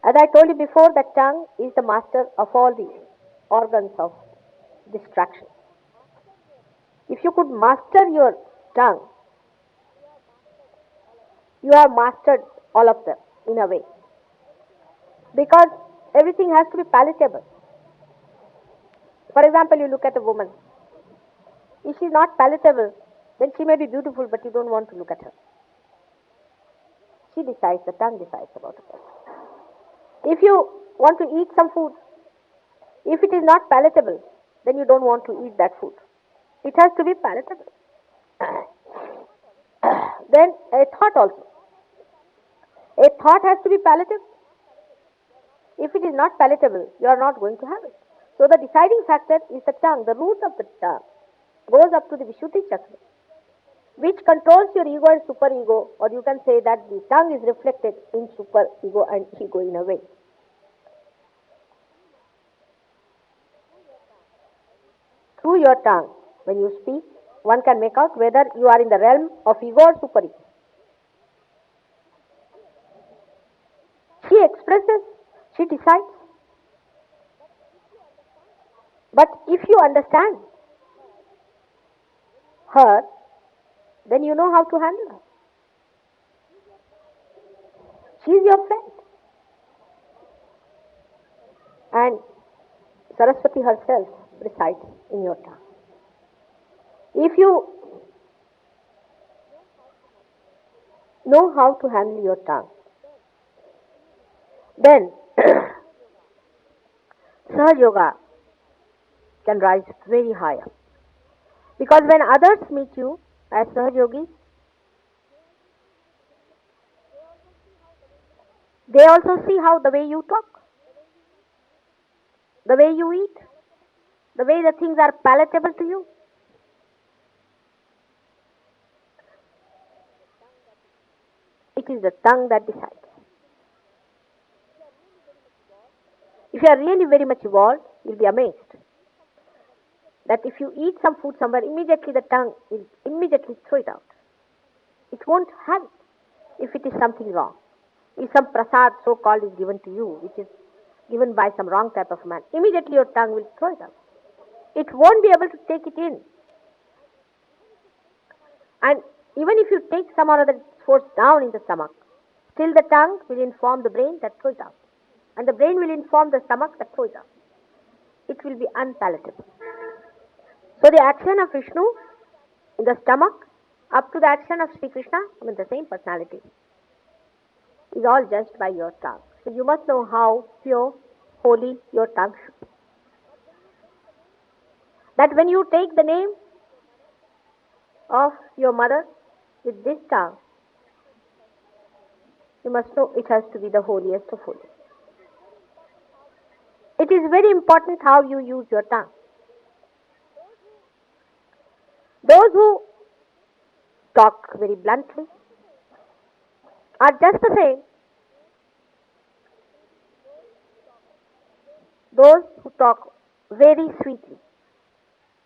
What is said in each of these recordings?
As I told you before, the tongue is the master of all the organs of distraction. If you could master your tongue, you have mastered all of them in a way. Because everything has to be palatable. For example, you look at a woman. If she is not palatable, then she may be beautiful, but you don't want to look at her. She decides, the tongue decides about it. If you want to eat some food, if it is not palatable, then you don't want to eat that food. It has to be palatable. Then a thought also. A thought has to be palatable. If it is not palatable, you are not going to have it. So the deciding factor is the tongue. The root of the tongue goes up to the Vishuddhi chakra, which controls your ego and superego, or you can say that the tongue is reflected in superego and ego in a way. Through your tongue, when you speak, one can make out whether you are in the realm of ego or superego. She expresses, she decides. But if you understand her, then you know how to handle her. She is your friend. And Saraswati herself resides in your tongue. If you know how to handle your tongue, then Sahaja Yoga can rise very higher. Because when others meet you as Sahaja Yogis, they also see how the way you talk, the way you eat, the way the things are palatable to you. It is the tongue that decides. If you are really very much evolved, you will be amazed that if you eat some food somewhere, immediately the tongue will immediately throw it out. It won't have it if it is something wrong. If some prasad so-called is given to you, which is given by some wrong type of man, immediately your tongue will throw it out. It won't be able to take it in. And even if you take some or other force down in the stomach, still the tongue will inform the brain that throw it out. And the brain will inform the stomach that throw it out. It will be unpalatable. So the action of Vishnu in the stomach up to the action of Sri Krishna, the same personality, is all judged by your tongue. So you must know how pure, holy your tongue should be. That when you take the name of your mother with this tongue, you must know it has to be the holiest of holy. It is very important how you use your tongue. Those who talk very bluntly are just the same. Those who talk very sweetly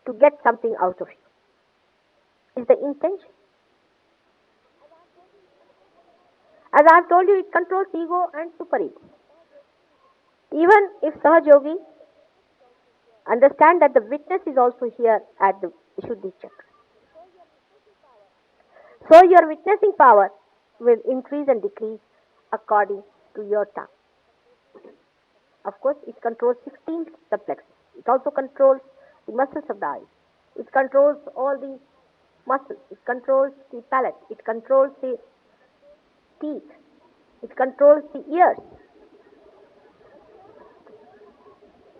to get something out of you is the intention. As I have told you, it controls ego and superego. Even if Sahaja Yogi understand that the witness is also here at the Vishuddhi chakra. So your witnessing power will increase and decrease according to your tongue. Of course, it controls 16 plexus. It also controls the muscles of the eyes. It controls all the muscles. It controls the palate. It controls the teeth. It controls the ears.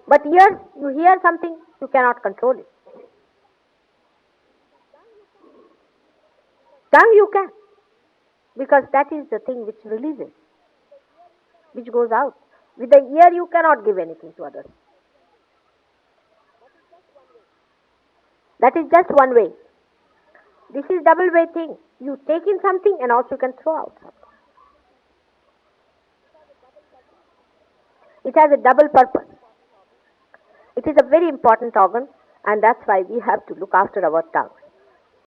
But ears, you hear something, you cannot control it. Tongue you can, because that is the thing which releases, which goes out. With the ear you cannot give anything to others. That is just one way. This is double way thing. You take in something and also you can throw out something. It has a double purpose. It is a very important organ, and that's why we have to look after our tongue.